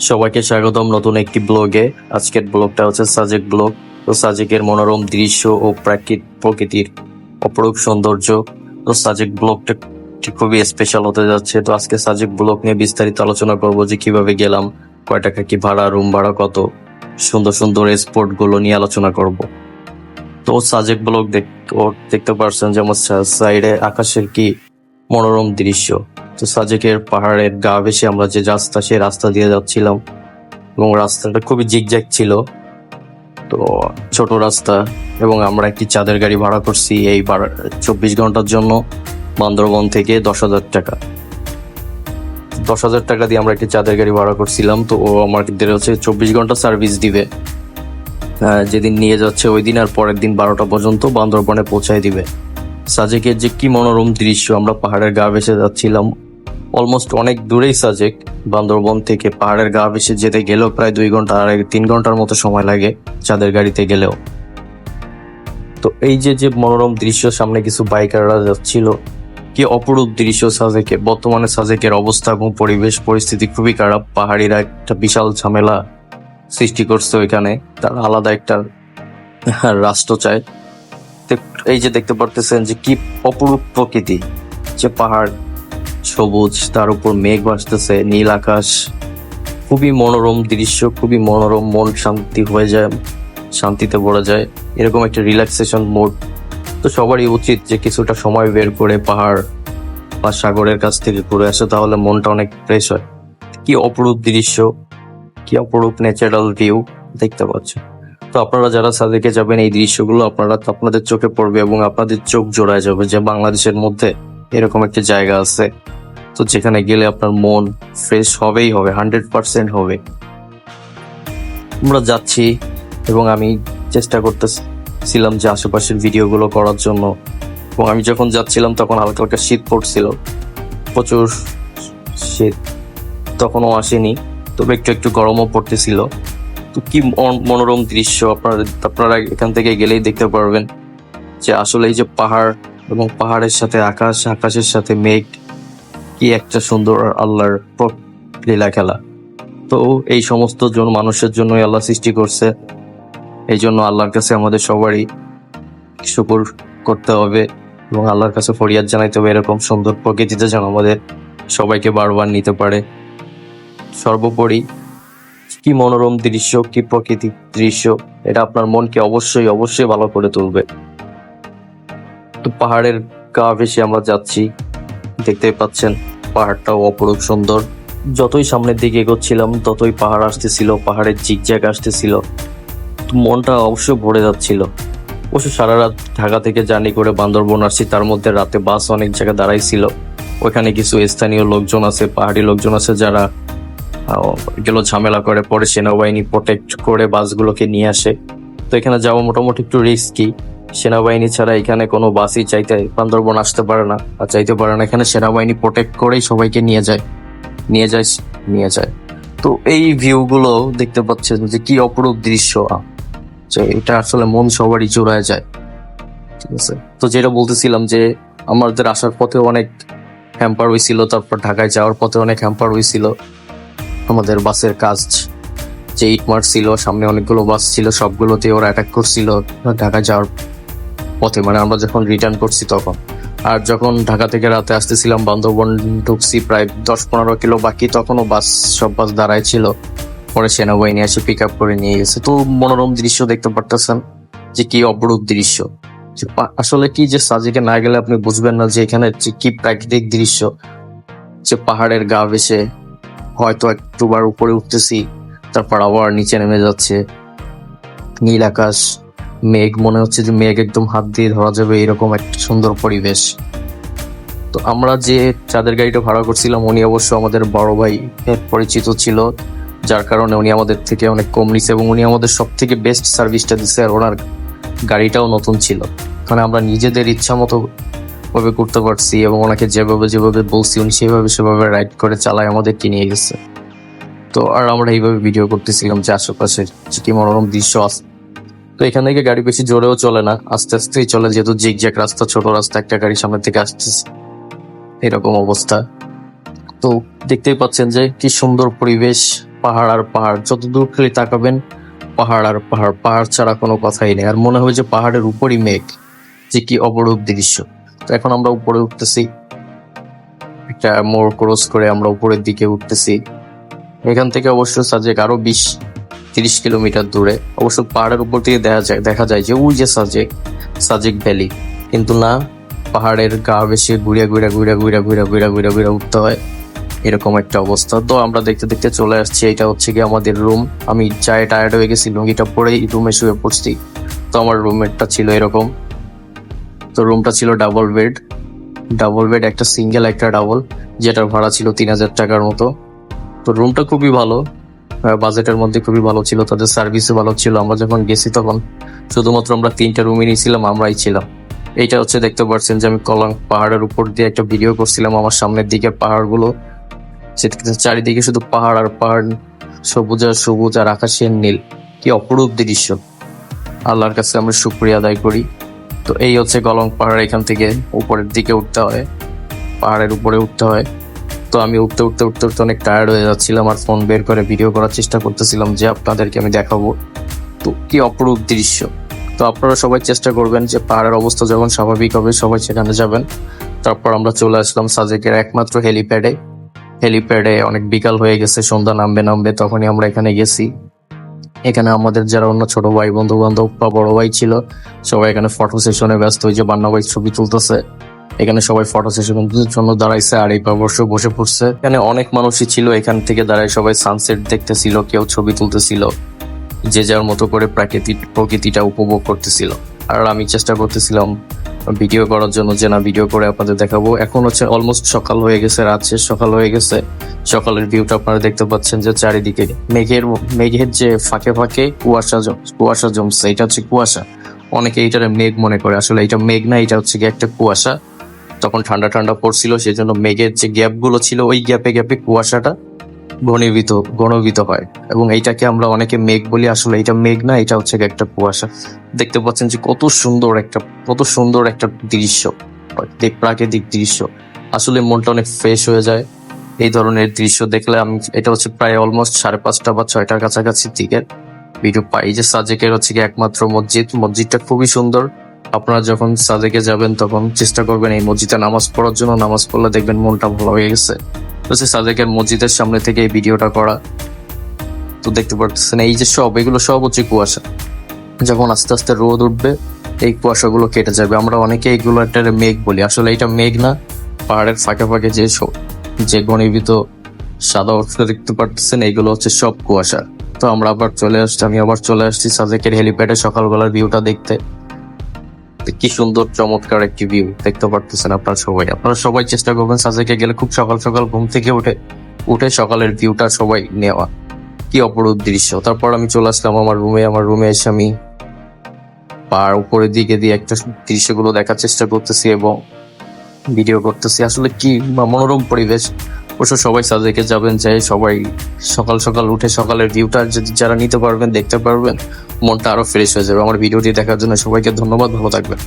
সবাইকে স্বাগতম নতুন একটি ব্লগে। আজকের ব্লগটা হচ্ছে সাজেক ব্লগ। তো সাজেকের মনোরম দৃশ্য ও প্রকৃতির অপরূপ সৌন্দর্য। তো সাজেক ব্লগটা খুবই স্পেশাল হতে যাচ্ছে। তো আজকে সাজেক ব্লগ নিয়ে বিস্তারিত আলোচনা করবো যে কিভাবে গেলাম, কয় টাকা কি ভাড়া, রুম ভাড়া কত, সুন্দর সুন্দর স্পট গুলো নিয়ে আলোচনা করব। তো সাজেক ব্লগ দেখতে পারছেন যে আমার সাইডে আকাশের কি মনোরম দৃশ্য। তো সাজেকের পাহাড়ের গা বেশি আমরা যে রাস্তা, সেই রাস্তা দিয়ে যাচ্ছিলাম এবং রাস্তাটা খুবই জিগজ্যাগ ছিল। তো ছোট রাস্তা এবং আমরা একটি চাঁদের গাড়ি ভাড়া করছি এই 24 ঘন্টার জন্য বান্দরবন থেকে 10,000 টাকা। 10,000 টাকা দিয়ে আমরা একটি চাঁদের গাড়ি ভাড়া করছিলাম। তো ও আমাদের হচ্ছে 24 ঘন্টা সার্ভিস দিবে। যেদিন নিয়ে যাচ্ছে ওই দিন আর পরের দিন 12টা পর্যন্ত বান্দরবনে পৌঁছায় দিবে। সাজেকের যে কি মনোরম দৃশ্য, আমরা পাহাড়ের গা ভেসে যাচ্ছিলাম। অলমোস্ট অনেক দূরেই সাজেক, বান্দরবন থেকে পাহাড়ের গা ভেসে যেতে গেলেও প্রায় 2 ঘন্টা, 3 ঘন্টার মতো সময় লাগে চাঁদের গাড়িতে গেলেও। তো এই যে মনোরম দৃশ্য, সামনে কিছু বাইকাররা যাচ্ছিল, কি অপরূপ দৃশ্য সাজেকে। বর্তমানে সাজেকের অবস্থা এবং পরিবেশ পরিস্থিতি খুবই খারাপ। পাহাড়িরা একটা বিশাল ঝামেলা সৃষ্টি করছে ওইখানে, তার আলাদা একটা রাষ্ট্র চায়। এই যে দেখতে পারতেছেন যে কি অপরূপ প্রকৃতি, যে পাহাড় সবুজ, তার উপর মেঘ ভাসতেছে, নীল আকাশ, খুবই মনোরম দৃশ্য, খুবই মনোরম। মন শান্তি হয়ে যায়, শান্তিতে ভরে যায়, এরকম একটা রিল্যাক্সেশন মোড। তো সবারই উচিত যে কিছুটা সময় বের করে পাহাড় বা সাগরের কাছ থেকে ঘুরে আসে, তাহলে মনটা অনেক ফ্রেশ হয়। কি অপরূপ দৃশ্য, কি অপরূপ ন্যাচারাল ভিউ দেখতে পাচ্ছেন। তো আপনারা যারা সাজেকে যাবেন, এই দৃশ্যগুলো আপনাদের চোখে পড়বে এবং আপনাদের চোখ জোড়ায় যাবে যে বাংলাদেশের মধ্যে এরকম একটা জায়গা আছে। তো যেখানে গেলে আপনার মন ফ্রেশ হবেই হবে, 100% হবে। আমরা যাচ্ছি এবং আমি চেষ্টা করতেছিলাম যে আশেপাশের ভিডিওগুলো করার জন্য। এবং আমি যখন যাচ্ছিলাম তখন হালকা হালকা শীত পড়ছিল, প্রচুর শীত তখনও আসেনি, তবে একটু একটু গরমও পড়তেছিল। তো কি মনোরম দৃশ্য, আপনারা এখান থেকে গেলেই দেখতে পারবেন যে আসলে এই যে পাহাড় এবং পাহাড়ের সাথে আকাশ, আকাশের সাথে মেঘ, কি একটা সুন্দর আল্লাহর লীলা খেলা। তো এই সমস্ত মানুষের জন্যই আল্লাহ সৃষ্টি করছে। এই জন্য আল্লাহর কাছে আমাদের সবারই শুকর করতে হবে এবং আল্লাহর কাছে ফরিয়াদ জানাইতে হবে এরকম সুন্দর প্রকৃতিতে যেন আমাদের সবাইকে বারবার নিতে পারে। সর্বোপরি কি মনোরম দৃশ্য, কি প্রকৃতিক দৃশ্য, এটা আপনার মনকে অবশ্যই অবশ্যই ভালো করে তুলবে। তো পাহাড়ের গা ভেসে আমরা যাচ্ছি, দেখতেই পাচ্ছেন পাহাড়টাও অপরূপ সুন্দর। যতই সামনের দিকে এগোচ্ছিলাম ততই পাহাড় আসতেছিল, পাহাড়ের জিগজ্যাগ আসতেছিল, মনটা অবশ্যই ভরে যাচ্ছিল। অবশ্য সারা রাত ঢাকা থেকে জার্নি করে বান্দরবন আসছি, তার মধ্যে রাতে বাস অনেক জায়গায় দাঁড়াইছিল। ওইখানে কিছু স্থানীয় লোকজন আছে, পাহাড়ি লোকজন আছে, যারা এগুলো ঝামেলা করে, পরে সেনাবাহিনী প্রোটেক্ট করে বাসগুলোকে নিয়ে আসে। তো এখানে যাওয়া মোটামুটি একটু রিস্কি। সেনাবাহিনী ছাড়া এখানে কোনো বাসই বান্দরবন আসতে পারে না আর চাইতে পারে না। এখানে সেনাবাহিনী প্রোটেক্ট করেই সবাইকে নিয়ে যায়। তো এই ভিউগুলো দেখতে পাচ্ছেন যে কি অপরূপ দৃশ্য, যে এটা আসলে মন সবারই জোড়ায় যায়। ঠিক আছে, তো যেটা বলতেছিলাম যে আমাদের আসার পথে অনেক হ্যাম্পার হয়েছিল, তারপর ঢাকায় যাওয়ার পথে অনেক হ্যাম্পার হয়েছিল। আমাদের বাসের কাজ যে ইট মারছিল, সামনে অনেকগুলো বাস ছিল, সবগুলোতে ওরা অ্যাটাক করছিল ঢাকা যাওয়ার পথে, মানে আমরা যখন রিটার্ন করছি তখন। আর যখন ঢাকা থেকে রাতে আসতেছিলাম, বান্দরবন ঢুকছি প্রায় 10-15 কিলো বাকি, তখনও সব বাস দাঁড়ায় ছিল। পরে সেনাবাহিনী এসে পিক আপ করে নিয়ে গেছে। তো মনোরম দৃশ্য দেখতে পারতেছেন যে কি অপরূপ দৃশ্য। আসলে কি যে সাজেকে না গেলে আপনি বুঝবেন না যে এখানে কি প্রাকৃতিক দৃশ্য। যে পাহাড়ের গা ভেসে হয়তো একটুবার উপরে উঠতেছি, তারপর আবার নিচে নেমে যাচ্ছে, নীল আকাশ, মেঘ, মনে হচ্ছে যে মেঘ একদম হাত দিয়ে ধরা যাবে, এরকম একটা সুন্দর পরিবেশ। তো আমরা যে চাঁদের গাড়িটা ভাড়া করছিলাম, উনি অবশ্য আমাদের বড় ভাই পরিচিত ছিল, যার কারণে উনি আমাদের থেকে অনেক কম নিছে এবং উনি আমাদের সব থেকে বেস্ট সার্ভিসটা দিচ্ছে। আর ওনার গাড়িটাও নতুন ছিল, মানে আমরা নিজেদের ইচ্ছা মতো ভাবে করতে পারছি এবং ওনাকে যেভাবে বলছি উনি সেভাবে রাইড করে চালায় আমাদেরকে নিয়ে গেছে। তো আর আমরা এইভাবে ভিডিও করতেছিলাম যে আশেপাশে কি মনোরম দৃশ্য আছে। তো এখান থেকে গাড়ি বেশি জোরেও চলে না, আস্তে আস্তেই চলে, যেহেতু জিগজ্যাগ রাস্তা, ছোট রাস্তা, একটা গাড়ি সামনে থেকে আসতেছে, এরকম অবস্থা। তো দেখতেই পাচ্ছেন যে কি সুন্দর পরিবেশ, পাহাড় আর পাহাড়, যতদূর খালি তাকাবেন পাহাড় আর পাহাড়, পাহাড় ছাড়া কোনো কথাই নেই। আর মনে হয় যে পাহাড়ের উপরই মেঘ, যে কি অপরূপ দৃশ্য। তো এখন আমরা উপরে উঠতেছি, একটা মোড় ক্রস করে আমরা উপরের দিকে উঠতেছি। এখান থেকে অবশ্য সাজেক আরো 20-30 কিলোমিটার দূরে। অবশ্য পাহাড়ের উপর থেকে দেখা যায় যে ওই যে সাজেক ভ্যালি, কিন্তু না, পাহাড়ের গা বেশি ঘুরে ঘুরে উঠতে হয়, এরকম একটা অবস্থা। তো আমরা দেখতে দেখতে চলে আসছি, এটা হচ্ছে কি আমাদের রুম। আমি টায়ার্ড হয়ে গেছি, লুঙ্গিটা পরেই রুমে শুয়ে পড়ছি। তো আমার রুমমেটটা ছিল এরকম। তো রুমটা ছিল ডাবল বেড, একটা সিঙ্গেল একটা ডাবল, যেটার ভাড়া ছিল 3000 টাকার মতো। তো রুমটা খুবই ভালো, বাজেটের মধ্যে খুবই ভালো ছিল, তাদের সার্ভিসও ভালো ছিল। আমরা যখন গেছি তখন শুধুমাত্র আমরা 3টা রুমই নিয়েছিলাম, আমরাই ছিলাম। এইটা হচ্ছে দেখতে পাচ্ছেন যে আমি কলাং পাহাড়ের উপর দিয়ে একটা ভিডিও করছিলাম। আমার সামনের দিকের পাহাড়গুলো, চারিদিকে শুধু পাহাড় আর পাহাড়, সবুজ আর আকাশের নীল, কি অপরূপ দৃশ্য। আল্লাহর কাছে আমরা শুকরিয়া আদায় করি। তো এই হচ্ছে কলং পাহাড়, এখান থেকে উপরের দিকে উঠতে হয়, পাহাড়ের উপরে উঠতে হয়। তো আমি উঠতে অনেক টায়ার্ড হয়ে যাচ্ছিলাম, আর ফোন বের করে ভিডিও করার চেষ্টা করতেছিলাম যে আপনাদেরকে আমি দেখাবো। তো কি অপরূপ দৃশ্য। তো আপনারা সবাই চেষ্টা করবেন যে পাহাড়ের অবস্থা যখন স্বাভাবিক হবে সবাই সেখানে যাবেন। তারপর আমরা চলে আসলাম সাজেকের একমাত্র হেলিপ্যাডে। অনেক বিকাল হয়ে গেছে, সন্ধ্যা নামবে, তখনই আমরা এখানে গেছি। এখানে আমাদের যারা অন্য ছোট ভাই, বন্ধু বান্ধব বা বড় ভাই ছিল, সবাই এখানে ফটো সেশনে ব্যস্ত। হয়েছে বান্না ভাই ছবি তুলতেছে, এখানে সবাই ফটো সেশনের জন্য দাঁড়াইছে, আর এই পাশে বসে পড়ছে। এখানে অনেক মানুষই ছিল, এখান থেকে দাঁড়ায় সবাই সানসেট দেখতেছিল, কেউ ছবি তুলতেছিল, যে যার মতো করে প্রকৃতিটা উপভোগ করতেছিল। আর আমি চেষ্টা করতেছিলাম ভিডিও করার জন্য, যে না ভিডিও করে আপনাদের দেখাবো। এখন হচ্ছে অলমোস্ট সকাল হয়ে গেছে, রাত শেষ, সকাল হয়ে গেছে। সকালের ভিউটা আপনারা দেখতে পাচ্ছেন যে চারিদিকে মেঘের যে ফাঁকে কুয়াশা জমছে, এটা হচ্ছে কুয়াশা। অনেকে এইটারে মেঘ মনে করে, আসলে এটা মেঘ না, এটা হচ্ছে একটা কুয়াশা। তখন ঠান্ডা পড়ছিল, সেই জন্য মেঘের যে গ্যাপ গুলো ছিল, ওই গ্যাপে কুয়াশাটা ঘনীভূত হয়, এবং এইটাকে আমরা অনেকে মেঘ বলি। আসলে এটা মেঘ না, এটা হচ্ছে একটা কুয়াশা। দেখতে পাচ্ছেন যে কত সুন্দর একটা দৃশ্য, প্রাকৃতিক দৃশ্য। আসলে মনটা অনেক ফ্রেশ হয়ে যায় এই ধরনের দৃশ্য দেখলে। এটা হচ্ছে প্রায় অলমোস্ট 5:30 বা 6টার কাছাকাছি দিকে ভিডিও পাই। যে সাজেকের হচ্ছে কি একমাত্র মসজিদটা খুবই সুন্দর। আপনারা যখন সাজেকে যাবেন তখন চেষ্টা করবেন এই মসজিদে নামাজ পড়ার জন্য। নামাজ পড়লে দেখবেন মনটা ভালো হয়ে গেছে। হচ্ছে সাজেকের মসজিদের সামনে থেকে এই ভিডিওটা করা। তো দেখতে পাচ্ছেন এই যে এগুলো সব হচ্ছে কুয়াশা। যখন আস্তে আস্তে রোদ উঠবে এই কুয়াশাগুলো কেটে যাবে। আমরা অনেকে এইগুলো একটা মেঘ বলি, আসলে এটা মেঘ না। পাহাড়ের ফাঁকে যে ঘনীভূত সাদা অর্থ দেখতে পাচ্ছেন, এইগুলো হচ্ছে সব কুয়াশা। তো আমি আবার চলে আসছি সাজেকের হেলিপ্যাডে সকালবেলার ভিউটা দেখতে। কি সুন্দর চমৎকার একটি ভিউ দেখতে পারতেছেন আপনারা সবাই চেষ্টা করবেন সাজেকে গেলে খুব সকাল ঘুম থেকে উঠে সকালের ভিউটা সবাই নেওয়া। কি অপরূপ দৃশ্য। তারপর আমি চলে আসলাম আমার রুমে এসে আমি পাহাড় উপরের দিকে দিয়ে একটা দৃশ্যগুলো দেখার চেষ্টা করতেছি এবং ভিডিও করতেছি। আসলে কি মনোরম পরিবেশ। অবশ্য সবাই সাজেকে যাবেন, সবাই সকাল উঠে সকালের ভিউটা যদি যারা নিতে পারবেন, দেখতে পারবেন, মনটা আরো ফ্রেশ হয়ে যাবে। আমার ভিডিওটি দেখার জন্য সবাইকে ধন্যবাদ, ভালো থাকবেন।